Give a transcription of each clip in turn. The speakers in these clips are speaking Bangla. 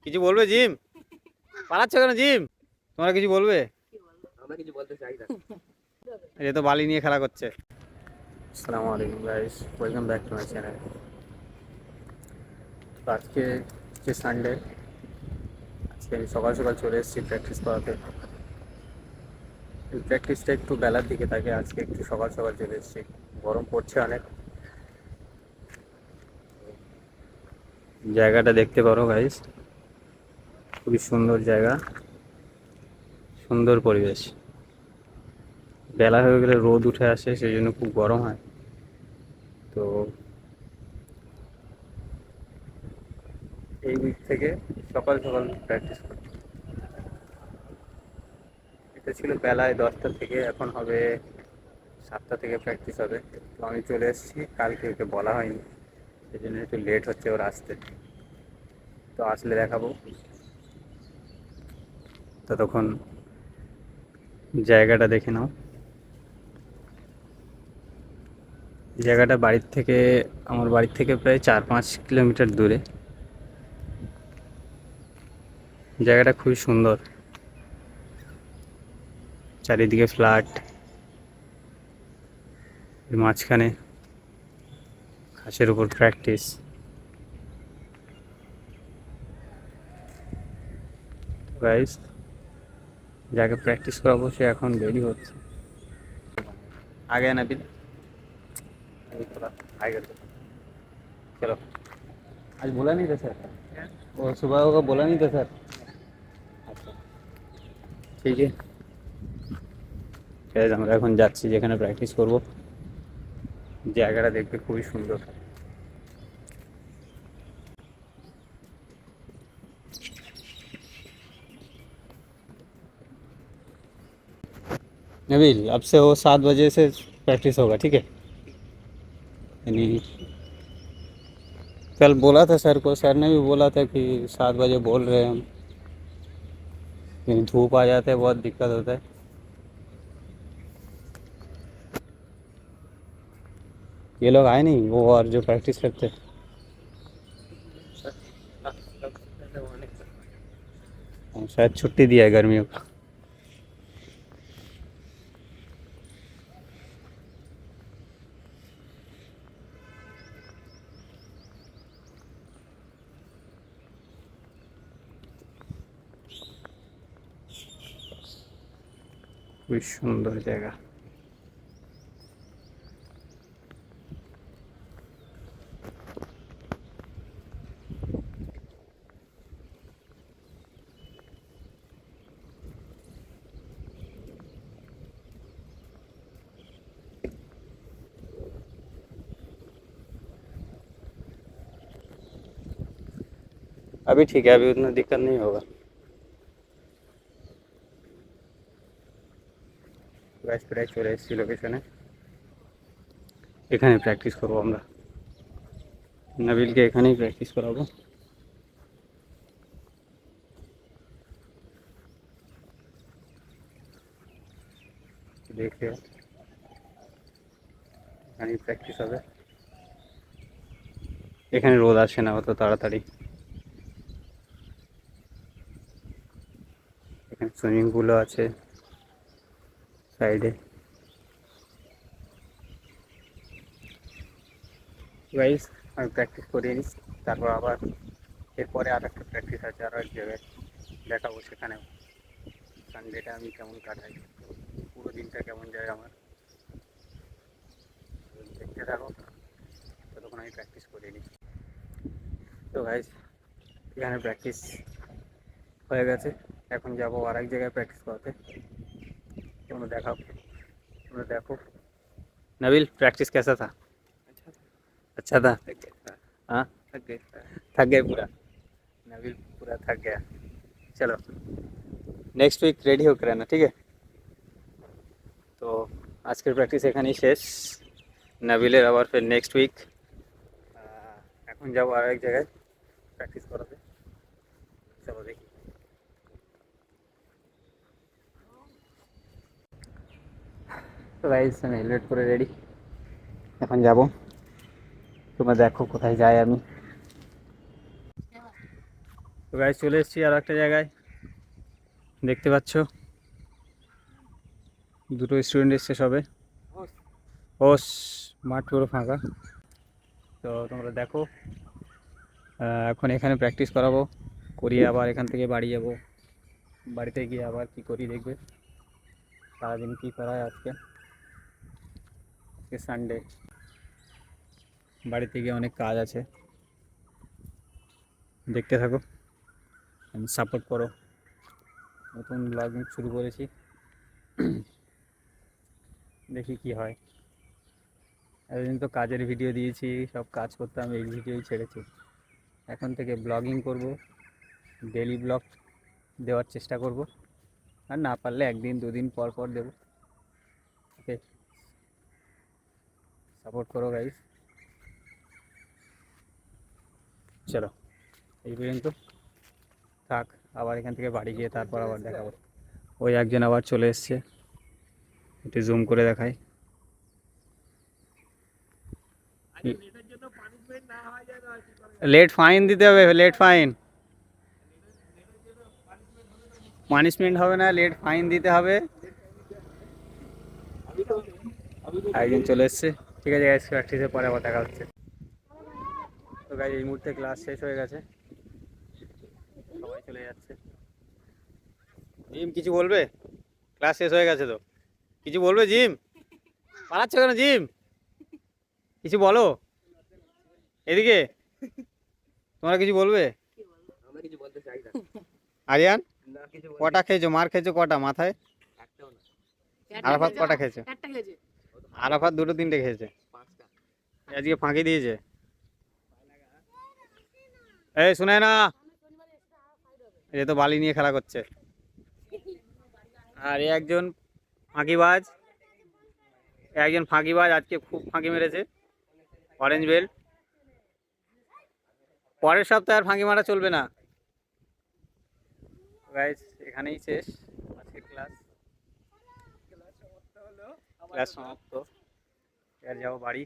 কিছু বলবে জিম? পালাচ্ছ কেন জিম? তোমরা কিছু বলবে? আমরা কিছু বলতে চাই না। এ তো বালি নিয়ে খেলা করছে। আসসালামু আলাইকুম guys, welcome back to my channel. তো আজকে হচ্ছে সানডে। আজকে আমি সকাল সকাল চলে এসেছি প্র্যাকটিস করাতে। এই প্র্যাকটিসটা একটু বেলার দিকে থাকে, আজকে একটু সকাল সকাল চলে এসেছি। গরম পড়ছে অনেক। জায়গাটা দেখতে পারো গাইস, খুবই সুন্দর জায়গা, সুন্দর পরিবেশ। বেলা হয়ে গেলে রোদ উঠে আসে, সেই জন্য খুব গরম হয়। তো এই উইক থেকে সকাল সকাল প্র্যাকটিস করছি। এটা ছিল বেলায় 10টা থেকে, এখন হবে 7টা থেকে প্র্যাকটিস হবে। তো আমি চলে এসেছি, কালকে ওকে বলা হয়নি, সেই জন্য একটু লেট হচ্ছে ওর আসতে। তো আসলে দেখাবো। ততক্ষণ জায়গাটা দেখে নাও। জায়গাটা বাড়ির থেকে, আমার বাড়ির থেকে প্রায় 4-5 কিলোমিটার দূরে। জায়গাটা খুবই সুন্দর, চারিদিকে ফ্ল্যাট, মাঝখানে ঘাসের উপর প্র্যাকটিস। গাইস, যাকে প্র্যাকটিস করাবো সে এখন রেডি হচ্ছে। आगे ना बिल, अभी थोड़ा आएगा तो चलो। आज बोला नहीं था सर, वो सुबह होगा बोला नहीं था सर। अच्छा ठीक है, গাইস আমরা এখন যাচ্ছি যেখানে প্র্যাকটিস করব। জায়গাটা দেখতে খুবই সুন্দর। नबील, अब से वो 7 बजे से प्रैक्टिस होगा, ठीक है? यानी कल बोला था सर को, सर ने भी बोला था कि 7 बजे बोल रहे हैं हम, लेकिन धूप आ जाता है, बहुत दिक्कत होता है। ये लोग आए नहीं, वो और जो प्रैक्टिस करते हैं। शायद छुट्टी दिया है गर्मियों का। খুবই সুন্দর জায়গা। अभी ठीक है, अभी उतना दिक्कत नहीं होगा। গাইস প্রায় চলে এসেছি লোকেশনে, এখানে প্র্যাকটিস করবো আমরা। নবিলকে এখানেই প্র্যাকটিস করাবো। দেখে এখানেই প্র্যাকটিস হবে। এখানে রোদ আসে না অত তাড়াতাড়ি। এখানে সুইমিং পুলও আছে সাইডে। গাইস আমি প্র্যাকটিস করিয়ে নিই, তারপর আবার এরপরে আর একটা প্র্যাকটিস আছে আরও এক জায়গায়, দেখাবো সেখানেও সানডেটা আমি কেমন কাটাই, পুরো দিনটা কেমন যায় আমার। দেখতে থাকো, ততক্ষণ আমি প্র্যাকটিস করে নিই। তো গাইস এখানে প্র্যাকটিস হয়ে গেছে, এখন যাবো আর এক জায়গায় প্র্যাকটিস করাতে। তোমরা দেখাও, তোমরা देखो। नबील प्रैक्टिस कैसा था? अच्छा था। हाँ, थक गए पूरा। नबील पूरा थक गया। चलो नेक्स्ट वीक रेडी होकर रहना, ठीक है? তো আজকের প্র্যাকটিস এখানেই শেষ। নাবিলের আবার ফের নেক্সট উইক। এখন যাবো আর এক জায়গায় প্র্যাকটিস করাতে। চলো দেখি। তো গাইস আমি হেলমেট পরে রেডি, এখন যাব। তোমরা দেখো কোথায় যাই আমি। তো গাইজ চলে এসেছি আর একটা জায়গায়, দেখতে পাচ্ছ দুটো স্টুডেন্ট এসছে সবে। ওস, মাঠ পুরো ফাঁকা। তো তোমরা দেখো, এখন এখানে প্র্যাকটিস করাবো, করিয়ে আবার এখান থেকে বাড়ি যাব। বাড়িতে গিয়ে আবার কি করি দেখবে, সারাদিন কী করা হয়। আজকে সানডে, বাড়িতে গিয়ে অনেক কাজ আছে। দেখতে থাকো, সাপোর্ট করো। নতুন ব্লগিং শুরু করেছি, দেখি কি হয়। এতদিন তো কাজের ভিডিও দিয়েছি, সব কাজ করতাম, এই ভিডিওই ছেড়েছি। এখন থেকে ব্লগিং করব, ডেলি ব্লগ দেওয়ার চেষ্টা করব। আর না পারলে একদিন দুদিন পর পর দেবো। ওকে, সাপোর্ট করো গাইস। চলো এই পর্যন্ত থাক, আবার এখান থেকে বাড়ি গিয়ে তারপর আবার দেখাবো। ওই একজন আবার চলে এসছে, একটু জুম করে দেখাই। লেট ফাইন দিতে হবে, লেট ফাইন। পানিশমেন্ট হবে না, লেট ফাইন দিতে হবে। একজন চলে এসছে, ঠিক আছে গাইস, প্র্যাকটিসের পরে আবার দেখা হচ্ছে। তো গাইস এই মুহূর্তে ক্লাস শেষ হয়ে গেছে, সবাই চলে যাচ্ছে। জিম কিছু বলবে? ক্লাস শেষ হয়ে গেছে তো, কিছু বলবে জিম? পালাচ্ছ কেন জিম? কিছু বলো, এদিকে তোমরা কিছু বলবে? আমরা কিছু বলতে চাই না। আরিয়ান, না কিছু বলতে কটা খেয়েছো? মার খেয়েছো কটা মাথায়? একটাও না। আরাফাত কটা খেয়েছে? একটা খেয়েছে। আরাফাত দুটো তিনটে খেয়েছে, পাঁচটা। আজকে ফাঁকি দিয়েছে। এই শুনে না, এ তো বালি নিয়ে খেলা করছে। আর একজন ফাঁকিবাজ, একজন ফাঁকিবাজ আজকে খুব ফাঁকি মেরেছে, অরেঞ্জ বেল্ট। পরের সপ্তাহে আর ফাঁকি মারা চলবে না। গাইস এখানেই শেষ আজকের ক্লাস, ক্লাস সমাপ্ত। এবার যাবো বাড়ি,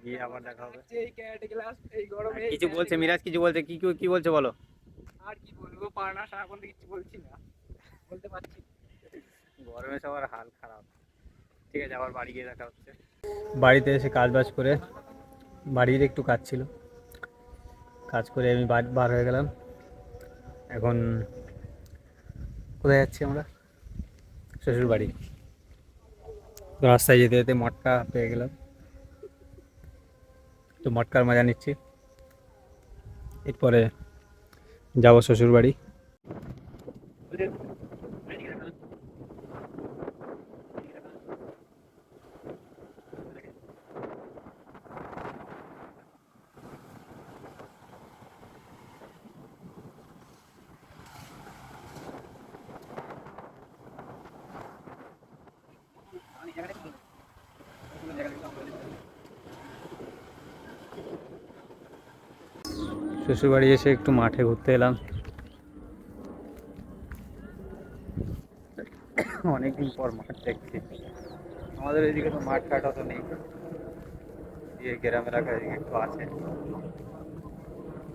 গিয়ে আবার দেখা হবে। কিছু বলছে মিরাজ, কিছু বলছে, কি কি বলছে বলো। আর কি বলবো, পারনা সারাক্ষণ কিছু বলছি না, বলতে পারছি। গরমে সবার হাল খারাপ। ঠিক আছে, আবার বাড়ি গিয়ে দেখা হচ্ছে। বাড়িতে এসে কাজ বাজ করে, বাড়ির একটু কাজ ছিল, কাজ করে আমি বার হয়ে গেলাম। এখন কোথায় যাচ্ছি আমরা? শ্বশুর বাড়ি। রাস্তায় যেতে যেতে মটকা পেয়ে গেলাম, তো মটকার মজা নিচ্ছি। এরপরে যাবো শ্বশুর বাড়ি। শ্বশুরবাড়ি এসে একটু মাঠে ঘুরতে এলাম, অনেকদিন পর মাঠ দেখছি। আমাদের এদিকে তো মাঠ ঘাট অত নেই, এই গ্রাম এলাকায় এদিকে একটু আছে।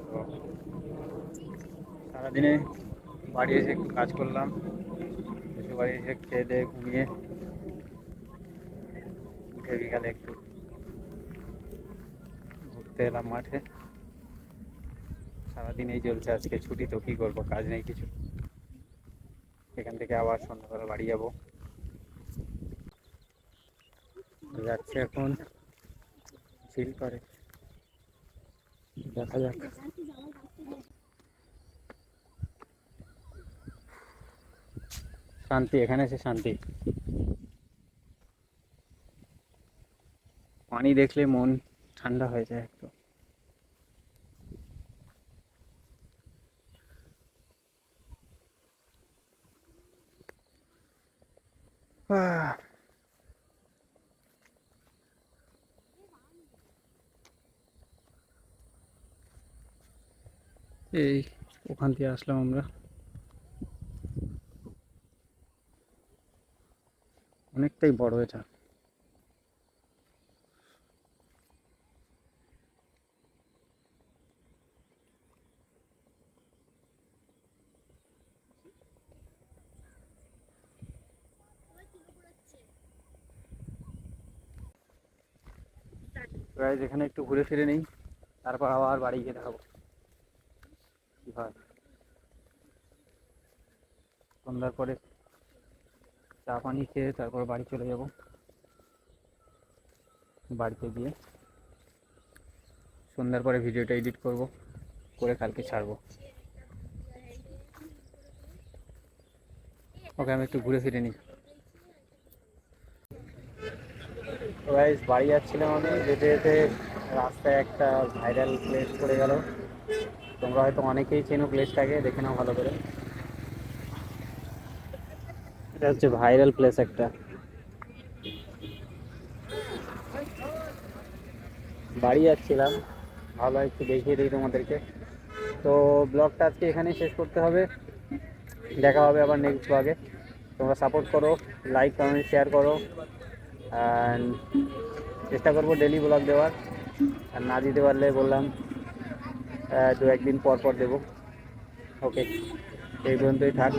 তো সারাদিনে বাড়ি এসে একটু কাজ করলাম, শ্বশুরবাড়ি এসে খেয়ে দিয়ে ঘুমিয়ে উঠে বিকালে একটু ঘুরতে এলাম মাঠে। সারাদিন এই চলছে, আজকে ছুটি তো কী করবো, কাজ নেই কিছু। এখান থেকে আবার সন্ধ্যাবেলা বাড়ি যাবো, যাচ্ছে এখন চিল করে, দেখা যাক। শান্তি, এখানে এসে শান্তি। পানি দেখলে মন ঠান্ডা হয়ে যায় একটু। এই ওখান থেকে আসলাম আমরা, অনেকটাই বড় এটা। গাইজ এখানে একটু ঘুরে ফিরে নেই, তারপর আবার বাড়ি গিয়ে দেখাবো কি হয়। সন্ধ্যার পরে চা পানি খেয়ে তারপর বাড়ি চলে যাব। বাড়িতে গিয়ে সন্ধ্যার পরে ভিডিওটা এডিট করব, করে কালকে ছাড়বো। ওকে আমি একটু ঘুরে ফিরে নিই। তো গাইস বাড়ি যাচ্ছিলাম আমি, যেতে যেতে রাস্তায় একটা ভাইরাল প্লেস পড়ে গেল। তোমরা হয়তো অনেকেই চেনো প্লেসটাকে, দেখে নাও ভালো করে। এটা হচ্ছে ভাইরাল প্লেস একটা। বাড়ি যাচ্ছিলাম, ভালো একটু দেখিয়ে দিই তোমাদেরকে। তো ব্লগটা আজকে এখানেই শেষ করতে হবে, দেখা হবে আবার নেক্সট ব্লগে। তোমরা সাপোর্ট করো, লাইক কমেন্ট শেয়ার করো, অ্যান্ড চেষ্টা করবো ডেলি ব্লগ দেওয়ার। আর না দিতে পারলে বললাম 2-1 দিন পর পর দেবো। ওকে, এই পর্যন্তই থাক।